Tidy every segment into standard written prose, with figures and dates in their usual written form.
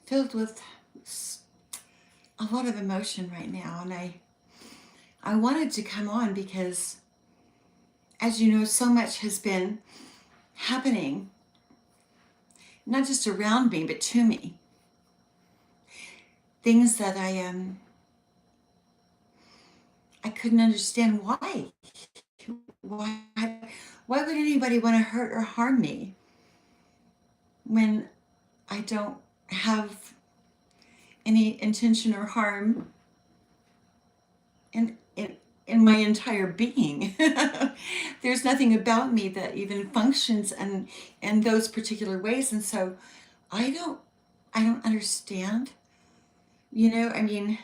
filled with a lot of emotion right now, and I wanted to come on because, as you know, so much has been happening, not just around me, but to me. Things that I couldn't understand why. Why why would anybody want to hurt or harm me when I don't have any intention or harm in my entire being? There's nothing about me that even functions in those particular ways, and so I don't I don't understand. I mean,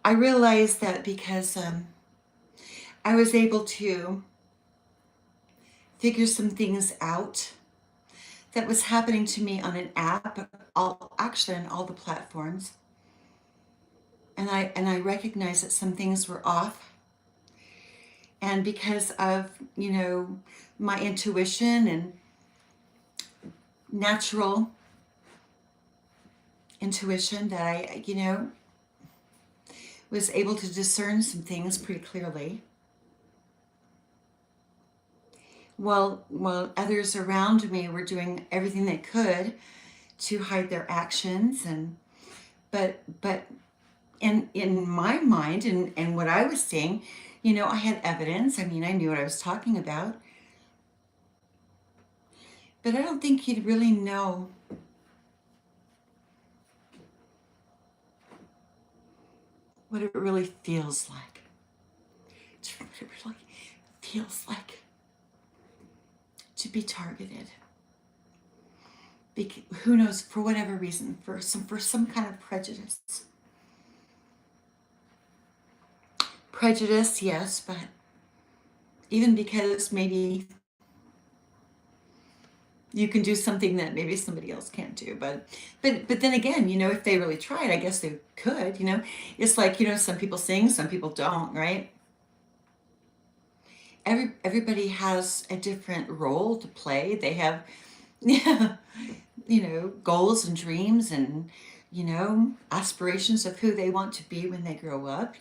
I realized that because I was able to figure some things out that was happening to me on an app, all actually on all the platforms, and I recognized that some things were off, and because of my intuition and natural intuition, that I was able to discern some things pretty clearly. While others around me were doing everything they could to hide their actions, and but in my mind, and what I was seeing, I had evidence. I mean, I knew what I was talking about, but I don't think you'd really know what it really feels like. What it really feels like to be targeted. Who knows, for whatever reason, for some kind of prejudice. Prejudice, yes, but even because maybe you can do something that maybe somebody else can't do, but then again, if they really tried, I guess they could. It's like, some people sing, some people don't, right? Everybody has a different role to play. They have yeah, goals and dreams, and aspirations of who they want to be when they grow up.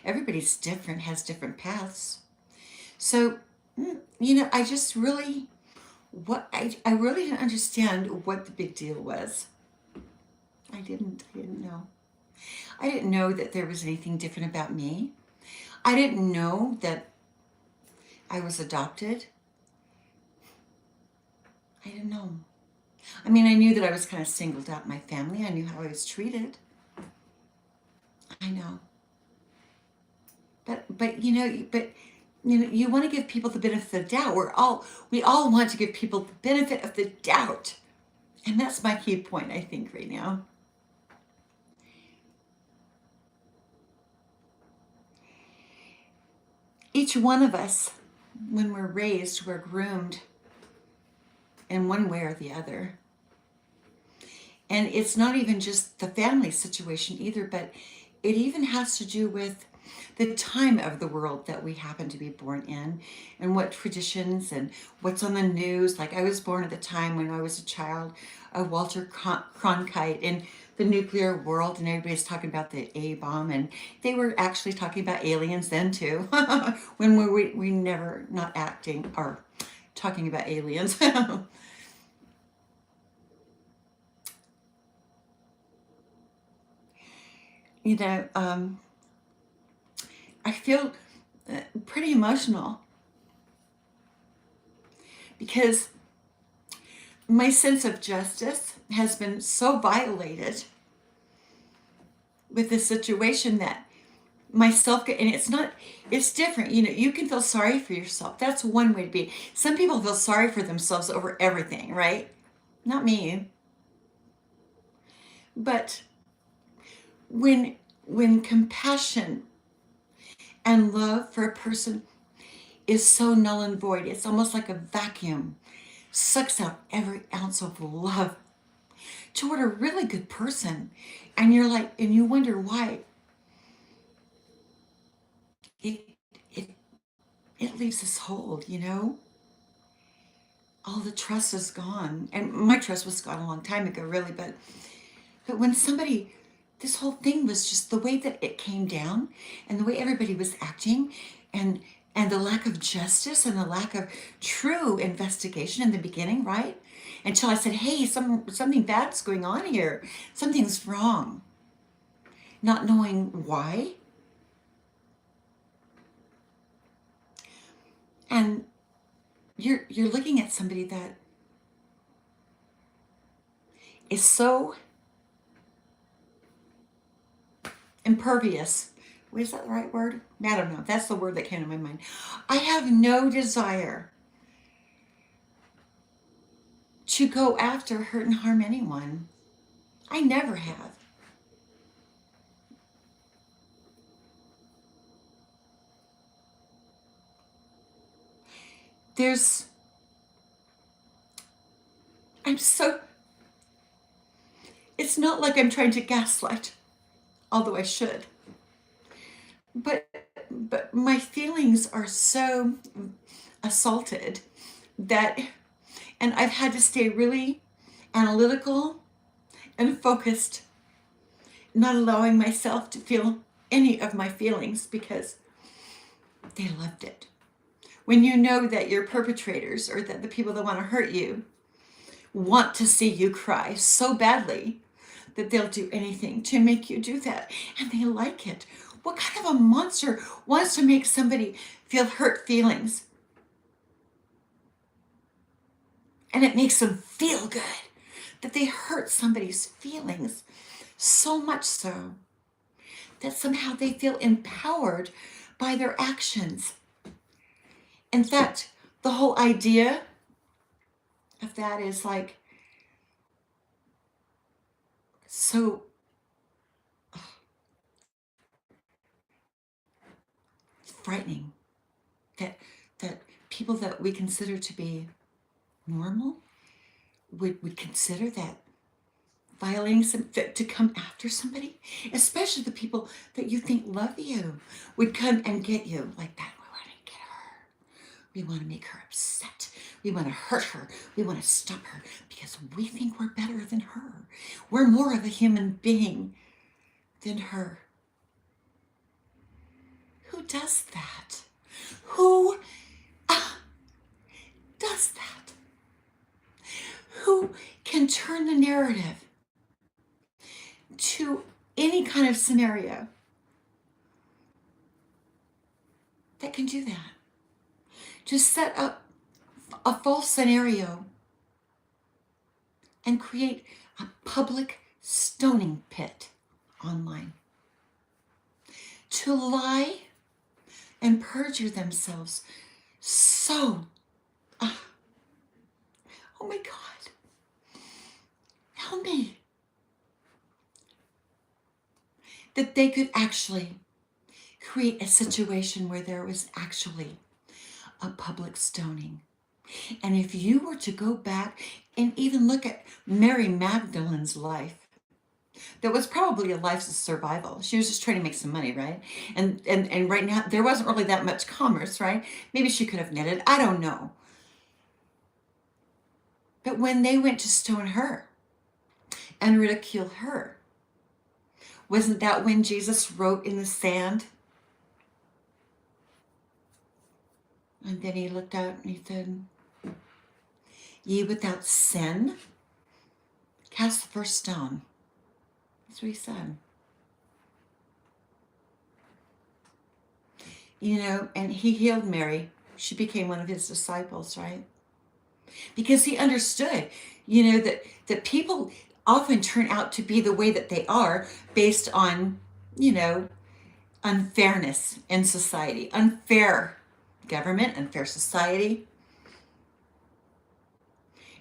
Everybody's different, has different paths. So I just really I really didn't understand what the big deal was. I didn't know. I didn't know that there was anything different about me. I didn't know that I was adopted. I didn't know. I mean, I knew that I was kind of singled out in my family. I knew how I was treated. I know. But you want to give people the benefit of the doubt. We all want to give people the benefit of the doubt. And that's my key point, I think, right now. Each one of us, when we're raised, we're groomed in one way or the other. And it's not even just the family situation either, but it even has to do with the time of the world that we happen to be born in, and what traditions and what's on the news. Like, I was born at the time when I was a child of Walter Cronkite in the nuclear world, and everybody's talking about the A bomb, and they were actually talking about aliens then too, when we never not acting or talking about aliens. you know, um, I feel pretty emotional because my sense of justice has been so violated with this situation, that myself, and it's different. You can feel sorry for yourself. That's one way to be. Some people feel sorry for themselves over everything, right? Not me. But when compassion and love for a person is so null and void, it's almost like a vacuum sucks out every ounce of love toward a really good person, and you're like, and you wonder why it it it leaves us hold. all the trust is gone. And my trust was gone a long time ago, really. But when somebody, this whole thing was just the way that it came down and the way everybody was acting, and the lack of justice and the lack of true investigation in the beginning, right? Until I said, hey, something bad's going on here. Something's wrong. Not knowing why. And you're looking at somebody that is so impervious. Is that the right word? I don't know. That's the word that came to my mind. I have no desire to go after, hurt, and harm anyone. I never have. It's not like I'm trying to gaslight, although I should. But my feelings are so assaulted that, and I've had to stay really analytical and focused, not allowing myself to feel any of my feelings because they loved it. When you know that your perpetrators, or that the people that want to hurt you, want to see you cry so badly that they'll do anything to make you do that, and they like it. What kind of a monster wants to make somebody feel hurt feelings? And it makes them feel good that they hurt somebody's feelings, so much so that somehow they feel empowered by their actions. In fact, the whole idea of that is like so frightening, that people that we consider to be normal would consider that violating to come after somebody, especially the people that you think love you, would come and get you like that. We want to get her. We want to make her upset. We want to hurt her. We want to stop her because we think we're better than her. We're more of a human being than her. Who does that? Who does that? Who can turn the narrative to any kind of scenario that can do that? Just set up a false scenario and create a public stoning pit online. To lie and perjure themselves so, oh my God, help me, that they could actually create a situation where there was actually a public stoning. And if you were to go back and even look at Mary Magdalene's life, that was probably a life of survival. She was just trying to make some money, right? And right now, there wasn't really that much commerce, right? Maybe she could have knitted. I don't know. But when they went to stone her and ridicule her, wasn't that when Jesus wrote in the sand? And then he looked out and he said, "Ye without sin, cast the first stone." That's what he said. You know, and he healed Mary. She became one of his disciples, right? Because he understood, you know, that people often turn out to be the way that they are based on, you know, unfairness in society, unfair government, unfair society.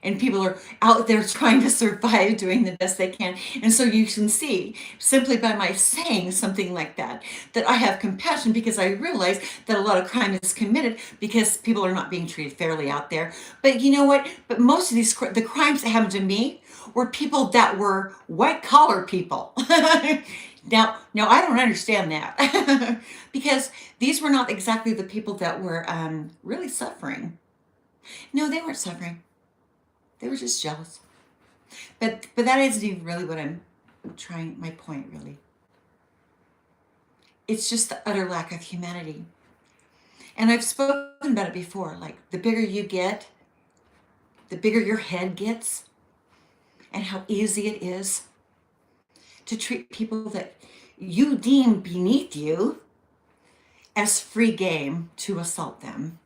And people are out there trying to survive, doing the best they can. And so you can see, simply by my saying something like that, that I have compassion, because I realize that a lot of crime is committed because people are not being treated fairly out there. But you know what? But most of the crimes that happened to me were people that were white collar people. Now, I don't understand that because these were not exactly the people that were really suffering. No, they weren't suffering. They were just jealous. But that isn't even really what I'm trying, my point really. It's just the utter lack of humanity. And I've spoken about it before, like the bigger you get, the bigger your head gets, and how easy it is to treat people that you deem beneath you as free game to assault them.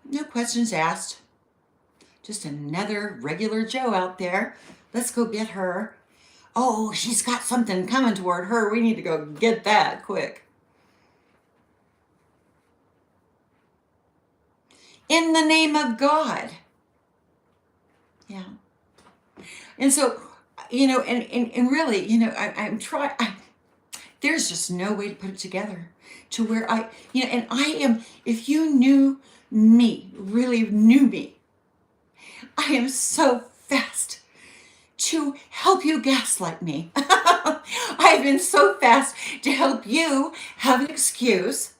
No questions asked. Just another regular Joe out there. Let's go get her. Oh, she's got something coming toward her. We need to go get that quick. In the name of God. Yeah. And so, and really, I'm trying, there's just no way to put it together to where and I am, if you knew me, really knew me, I am so fast to help you gaslight me. I've been so fast to help you have an excuse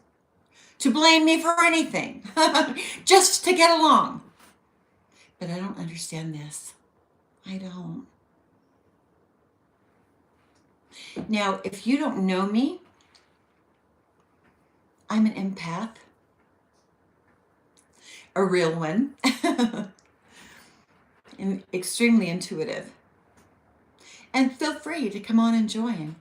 to blame me for anything, just to get along. But I don't understand this. I don't. Now, if you don't know me, I'm an empath, a real one, and extremely intuitive. And feel free to come on and join.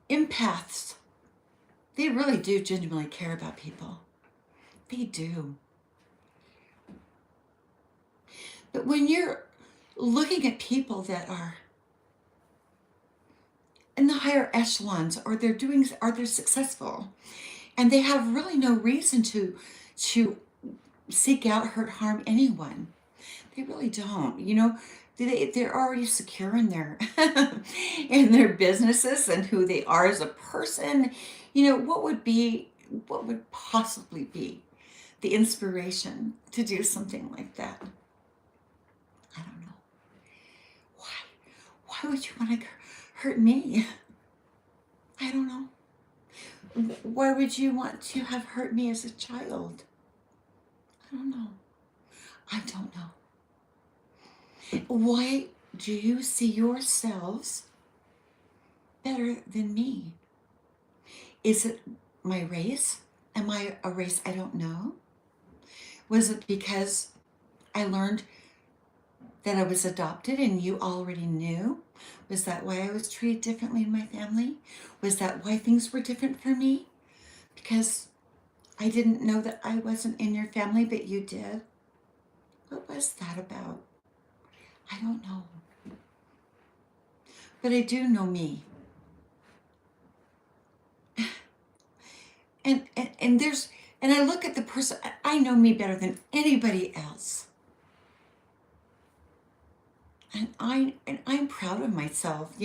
Empaths, they really do genuinely care about people. They do. But when you're looking at people that are in the higher echelons, or they're successful, and they have really no reason to seek out, hurt, harm anyone. They really don't. They're already secure in their in their businesses and who they are as a person. What would possibly be the inspiration to do something like that? I don't know. Why would you want to hurt me? I don't know. Why would you want to have hurt me as a child? I don't know. I don't know. Why do you see yourselves better than me? Is it my race? Am I a race I don't know? Was it because I learned that I was adopted and you already knew? Was that why I was treated differently in my family? Was that why things were different for me? Because I didn't know that I wasn't in your family, but you did? What was that about? I don't know. But I do know me. And I look at the person, I know me better than anybody else. And I'm proud of myself,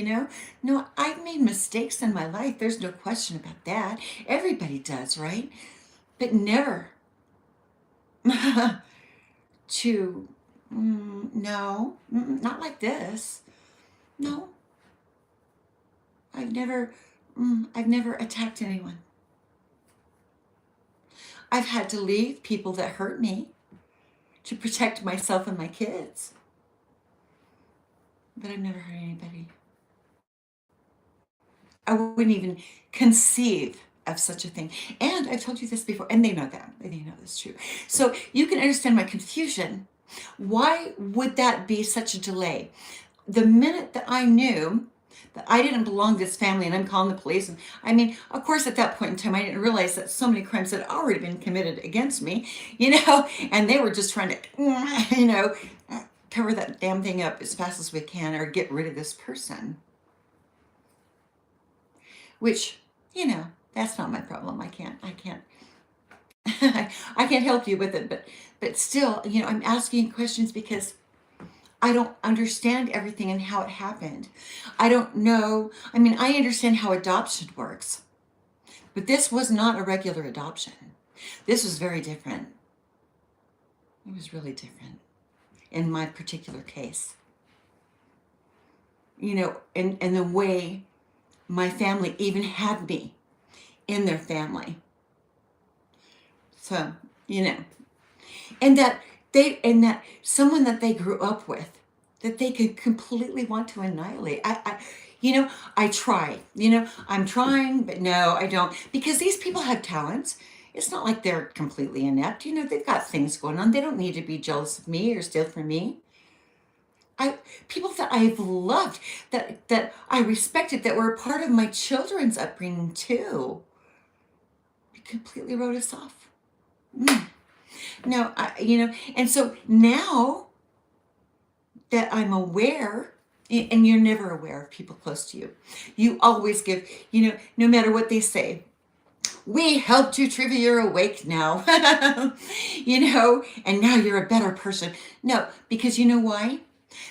No, I've made mistakes in my life. There's no question about that. Everybody does, right? But never no, not like this. No. I've never attacked anyone. I've had to leave people that hurt me to protect myself and my kids. But I've never hurt anybody. I wouldn't even conceive of such a thing. And I've told you this before, and they know that. They know this is true. So you can understand my confusion. Why would that be such a delay? The minute that I knew that I didn't belong to this family and I'm calling the police, and of course, at that point in time, I didn't realize that so many crimes had already been committed against me, and they were just trying to, cover that damn thing up as fast as we can or get rid of this person. Which, that's not my problem. I can't I can't help you with it, but still, I'm asking questions because I don't understand everything and how it happened. I don't know. I understand how adoption works, but this was not a regular adoption. This was very different. It was really different in my particular case. And the way my family even had me in their family. So, and that someone that they grew up with, that they could completely want to annihilate. I try, I'm trying, but no, I don't, because these people have talents. It's not like they're completely inept. They've got things going on. They don't need to be jealous of me or steal from me. People that I've loved, that I respected, that were a part of my children's upbringing too, completely wrote us off. No, and so now that I'm aware, and you're never aware of people close to you, you always give, no matter what they say, we helped you, Trivia, you're awake now, and now you're a better person. No, because you know why?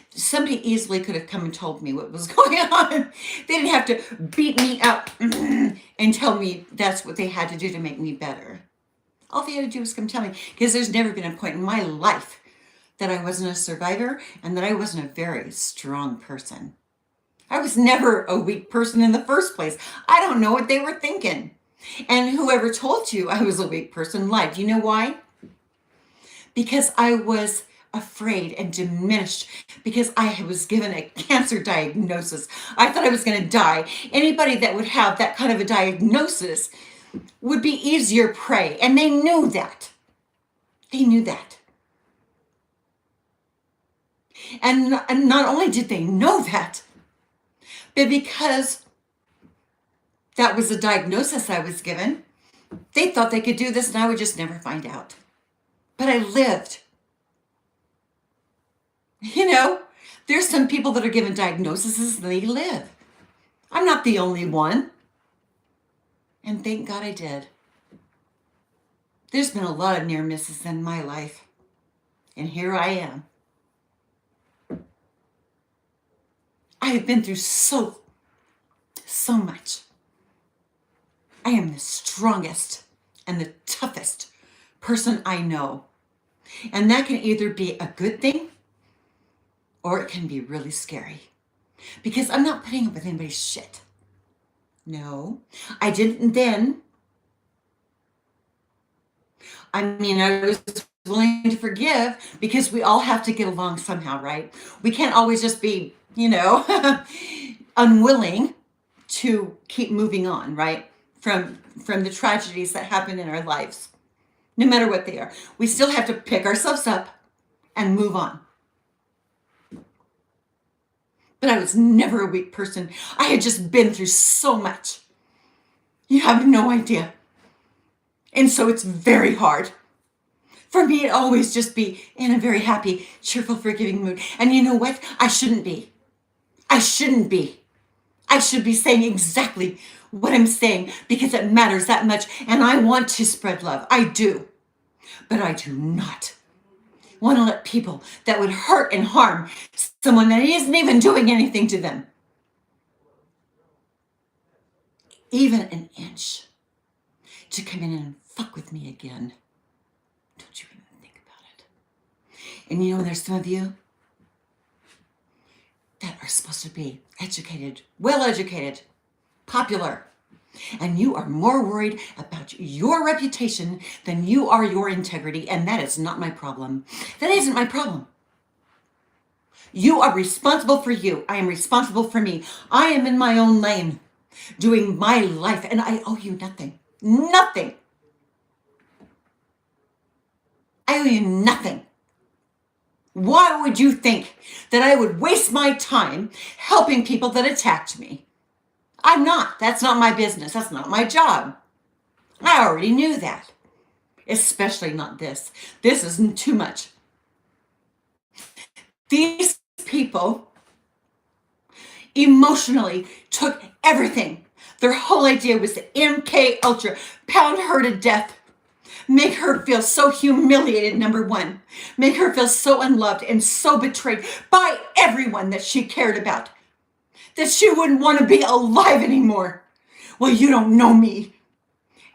Somebody easily could have come and told me what was going on. They didn't have to beat me up and tell me that's what they had to do to make me better. All they had to do was come tell me, because there's never been a point in my life that I wasn't a survivor and that I wasn't a very strong person. I was never a weak person in the first place. I don't know what they were thinking. And whoever told you I was a weak person lied. You know why? Because I was afraid and diminished, because I was given a cancer diagnosis. I thought I was going to die. Anybody that would have that kind of a diagnosis would be easier prey. And they knew that. They knew that. And not only did they know that, but because that was the diagnosis I was given, they thought they could do this and I would just never find out. But I lived. There's some people that are given diagnoses and they live. I'm not the only one. And thank God I did. There's been a lot of near misses in my life. And here I am. I have been through so much. I am the strongest and the toughest person I know. And that can either be a good thing or it can be really scary. Because I'm not putting up with anybody's shit. No, I didn't then. I was willing to forgive, because we all have to get along somehow, right? We can't always just be, unwilling to keep moving on, right? From the tragedies that happen in our lives, no matter what they are. We still have to pick ourselves up and move on. But I was never a weak person. I had just been through so much. You have no idea. And so it's very hard for me to always just be in a very happy, cheerful, forgiving mood. And you know what? I shouldn't be. I shouldn't be. I should be saying exactly what I'm saying, because it matters that much. And I want to spread love. I do. But I do not want to let people that would hurt and harm someone that isn't even doing anything to them, even an inch, to come in and fuck with me again. Don't you even think about it. And there's some of you that are supposed to be educated, well-educated, popular, and you are more worried about your reputation than you are your integrity, and that is not my problem. That isn't my problem. You are responsible for you. I am responsible for me. I am in my own lane, doing my life, and I owe you nothing. Nothing. I owe you nothing. Why would you think that I would waste my time helping people that attacked me? I'm not. That's not my business. That's not my job. I already knew that. Especially not this. This isn't too much. These people emotionally took everything. Their whole idea was the MK Ultra, pound her to death, make her feel so humiliated, number one, make her feel so unloved and so betrayed by everyone that she cared about, that she wouldn't want to be alive anymore. Well, you don't know me.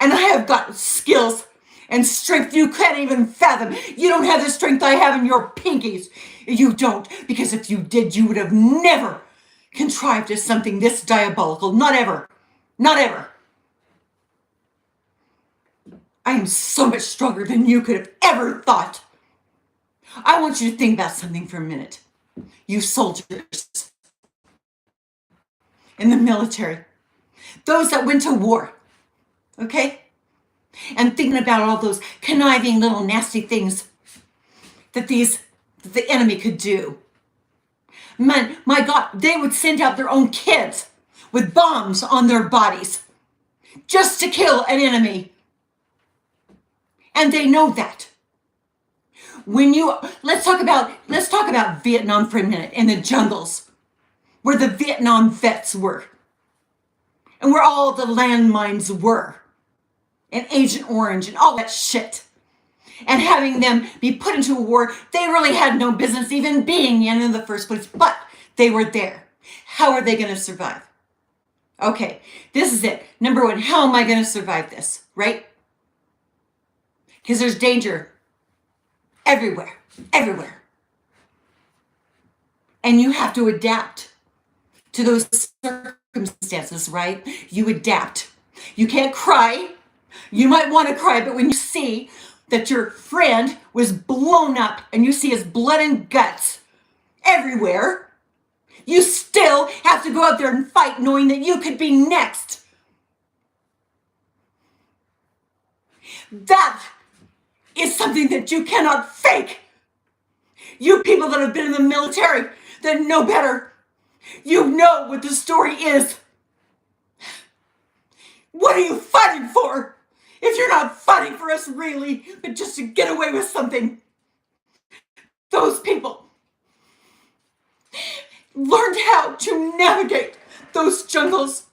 And I have got skills and strength you can't even fathom. You don't have the strength I have in your pinkies. You don't, because if you did, you would have never contrived as something this diabolical. Not ever. Not ever. I am so much stronger than you could have ever thought. I want you to think about something for a minute. You soldiers in the military, those that went to war, okay? And thinking about all those conniving little nasty things that the enemy could do. Man, my God, they would send out their own kids with bombs on their bodies just to kill an enemy. And they know that. Let's talk about Vietnam for a minute, in the jungles where the Vietnam vets were and where all the landmines were and Agent Orange and all that shit. And having them be put into a war they really had no business even being in the first place, but they were there. How are they going to survive? Okay, this is it. Number one, how am I going to survive this, right? Because there's danger everywhere, everywhere. And you have to adapt to those circumstances, right? You adapt. You can't cry. You might want to cry, but when you see that your friend was blown up and you see his blood and guts everywhere, you still have to go out there and fight knowing that you could be next. That is something that you cannot fake. You people that have been in the military, that know better, you know what the story is. What are you fighting for? If you're not fighting for us really, but just to get away with something. Those people learned how to navigate those jungles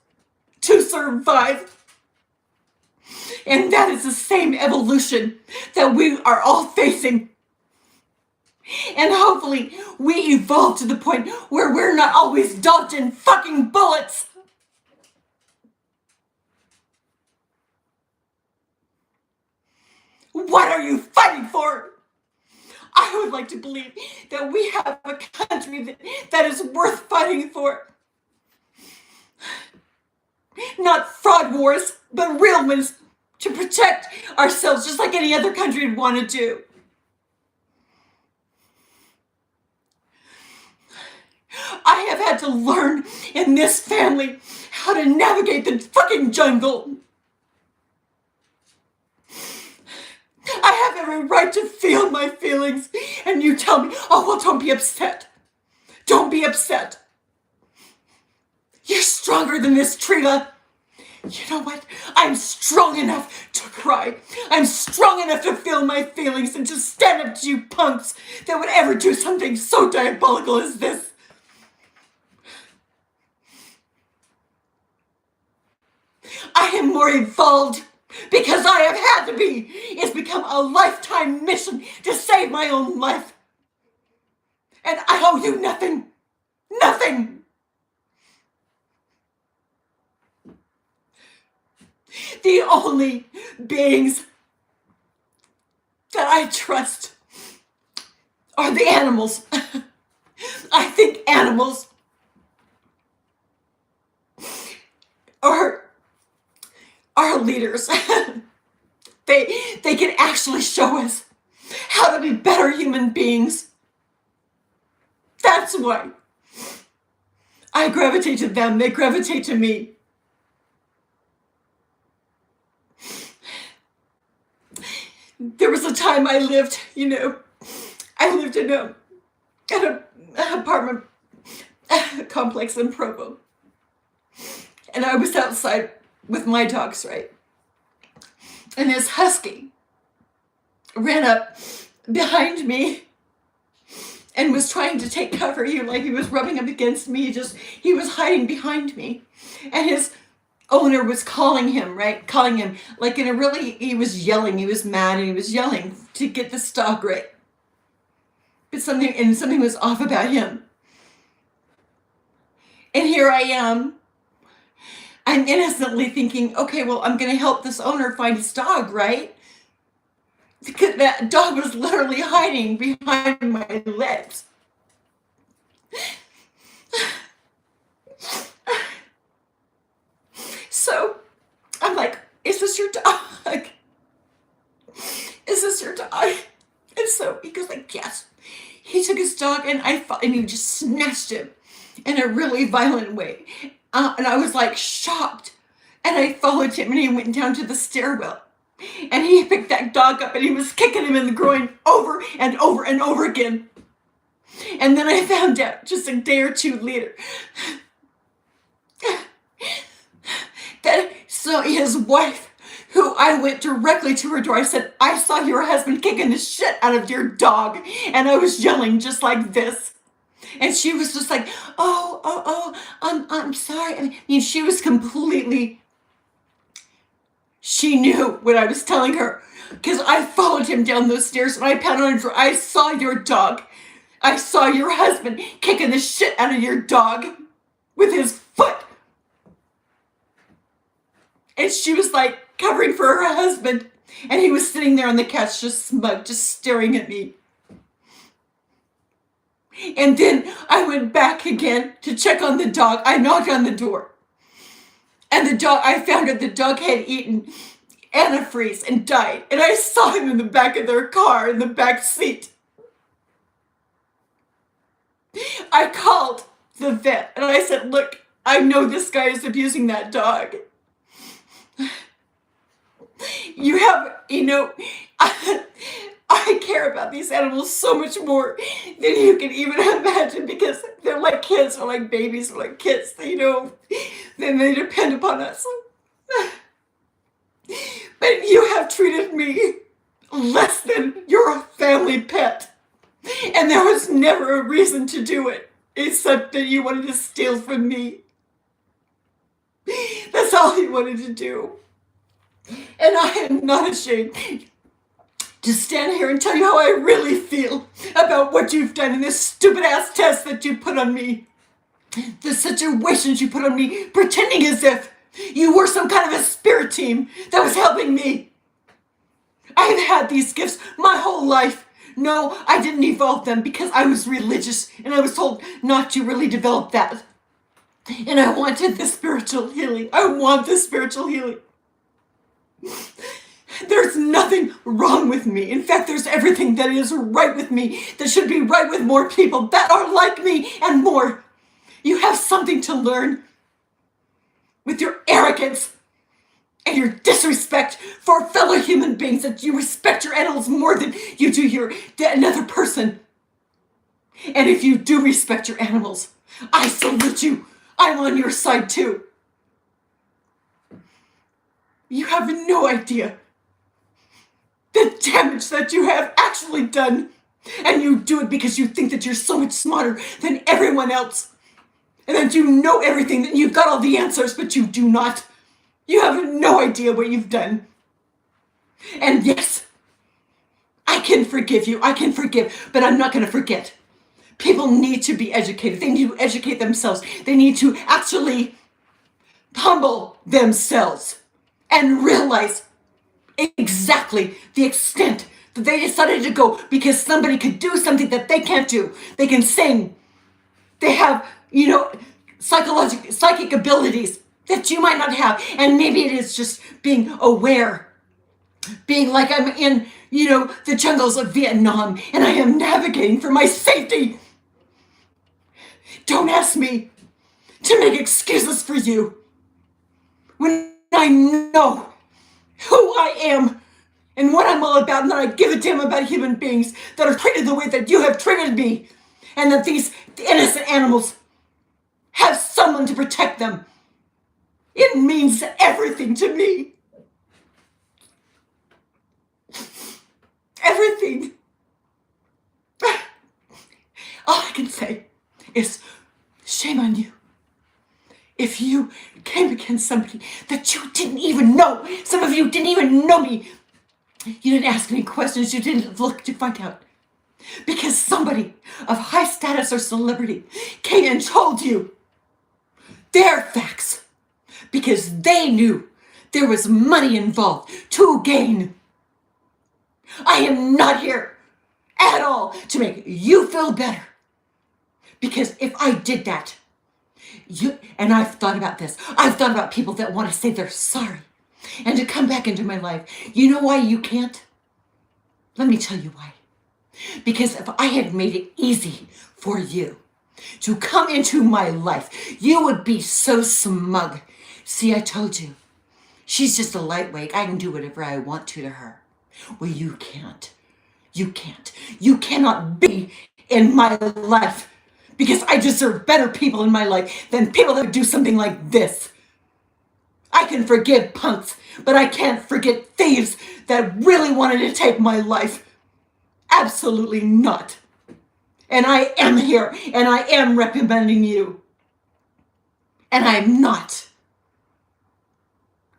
to survive. And that is the same evolution that we are all facing. And hopefully we evolve to the point where we're not always dodging fucking bullets. What are you fighting for? I would like to believe that we have a country that is worth fighting for. Not fraud wars, but real ones to protect ourselves just like any other country would want to do. I have had to learn in this family how to navigate the fucking jungle. I have every right to feel my feelings, and you tell me, oh, well, don't be upset. Don't be upset. You're stronger than this, Trina. You know what? I'm strong enough to cry. I'm strong enough to feel my feelings and to stand up to you punks that would ever do something so diabolical as this. I am more evolved because I have had to be. It's become a lifetime mission to save my own life. And I owe you nothing. Nothing. The only beings that I trust are the animals. I think animals are our leaders. They can actually show us how to be better human beings. That's why I gravitate to them. They gravitate to me. There was a time I lived in an apartment complex in Provo. And I was outside with my dogs, right? And this husky ran up behind me and was trying to take cover. He was rubbing up against me. He was hiding behind me. And his owner was calling him, right? Calling him like he was yelling. He was mad and he was yelling to get this dog right. But something was off about him. And here I am. I'm innocently thinking, okay, well, I'm going to help this owner find his dog, right? Because that dog was literally hiding behind my legs. So I'm like, is this your dog? Is this your dog? And so he goes like, yes. He took his dog and he just snatched him in a really violent way. And I was like shocked. And I followed him and he went down to the stairwell. And he picked that dog up and he was kicking him in the groin over and over and over again. And then I found out just a day or two later that so his wife, who I went directly to her door, I said, I saw your husband kicking the shit out of your dog. And I was yelling just like this. And she was just like, I'm sorry. I mean, she was completely, she knew what I was telling her. Because I followed him down those stairs and I pounded on her door. I saw your dog. I saw your husband kicking the shit out of your dog with his foot. And she was like covering for her husband. And he was sitting there on the couch just smug, just staring at me. And then I went back again to check on the dog. I knocked on the door. And the dog, I found out the dog had eaten antifreeze and died. And I saw him in the back of their car, in the back seat. I called the vet and I said, look, I know this guy is abusing that dog. You have, I care about these animals so much more than you can even imagine because they're like kids, or like babies, or like kids, then they depend upon us. But you have treated me less than your family pet. And there was never a reason to do it, except that you wanted to steal from me. That's all you wanted to do. And I am not ashamed to stand here and tell you how I really feel about what you've done in this stupid ass test that you put on me. The situations you put on me, pretending as if you were some kind of a spirit team that was helping me. I've had these gifts my whole life. No, I didn't evolve them because I was religious and I was told not to really develop that. And I wanted the spiritual healing. I want the spiritual healing. There's nothing wrong with me. In fact, there's everything that is right with me that should be right with more people that are like me and more. You have something to learn with your arrogance and your disrespect for fellow human beings, that you respect your animals more than you do another person. And if you do respect your animals, I salute you. I'm on your side too. You have no idea the damage that you have actually done. And you do it because you think that you're so much smarter than everyone else. And that you know everything, that you've got all the answers, but you do not. You have no idea what you've done. And yes, I can forgive you. I can forgive, but I'm not going to forget. People need to be educated. They need to educate themselves. They need to actually humble themselves and realize exactly the extent that they decided to go because somebody could do something that they can't do. They can sing. They have, psychic abilities that you might not have. And maybe it is just being aware. Being like I'm in, the jungles of Vietnam and I am navigating for my safety. Don't ask me to make excuses for you when I know who I am and what I'm all about, and that I give a damn about human beings that are treated the way that you have treated me, and that these innocent animals have someone to protect them. It means everything to me. Everything. All I can say is shame on you. If you came against somebody that you didn't even know, some of you didn't even know me, you didn't ask any questions, you didn't look to find out. Because somebody of high status or celebrity came and told you their facts. Because they knew there was money involved to gain. I am not here at all to make you feel better. Because if I did that, And I've thought about this. I've thought about people that want to say they're sorry and to come back into my life. You know why you can't? Let me tell you why. Because if I had made it easy for you to come into my life, you would be so smug. See, I told you, she's just a lightweight. I can do whatever I want to her. Well, you can't. You can't. You cannot be in my life because I deserve better people in my life than people that would do something like this. I can forgive punks, but I can't forget thieves that really wanted to take my life. Absolutely not. And I am here, and I am reprimanding you. And I'm not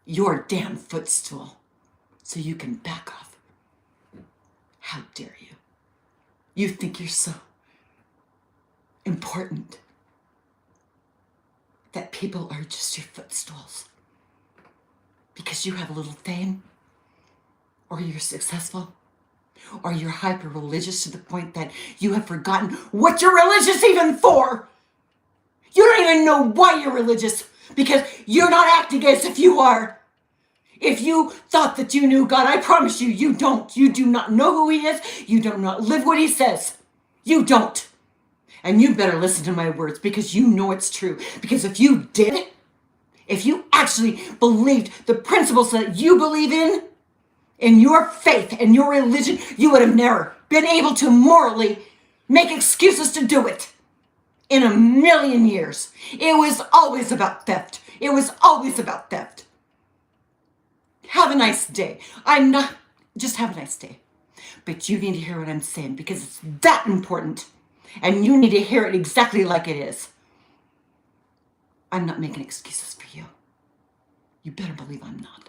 your damn footstool, so you can back off. How dare you? You think you're so important that people are just your footstools because you have a little fame, or you're successful, or you're hyper religious to the point that you have forgotten what you're religious even for. You don't even know why you're religious because you're not acting as if you are. If you thought that you knew God, I promise you, you don't. You do not know who he is. You do not live what he says. You don't. And you better listen to my words because you know it's true. Because if you did, if you actually believed the principles that you believe in your faith and your religion, you would have never been able to morally make excuses to do it. In a million years. It was always about theft. It was always about theft. Have a nice day. Just have a nice day. But you need to hear what I'm saying because it's that important. And you need to hear it exactly like it is. I'm not making excuses for you. You better believe I'm not.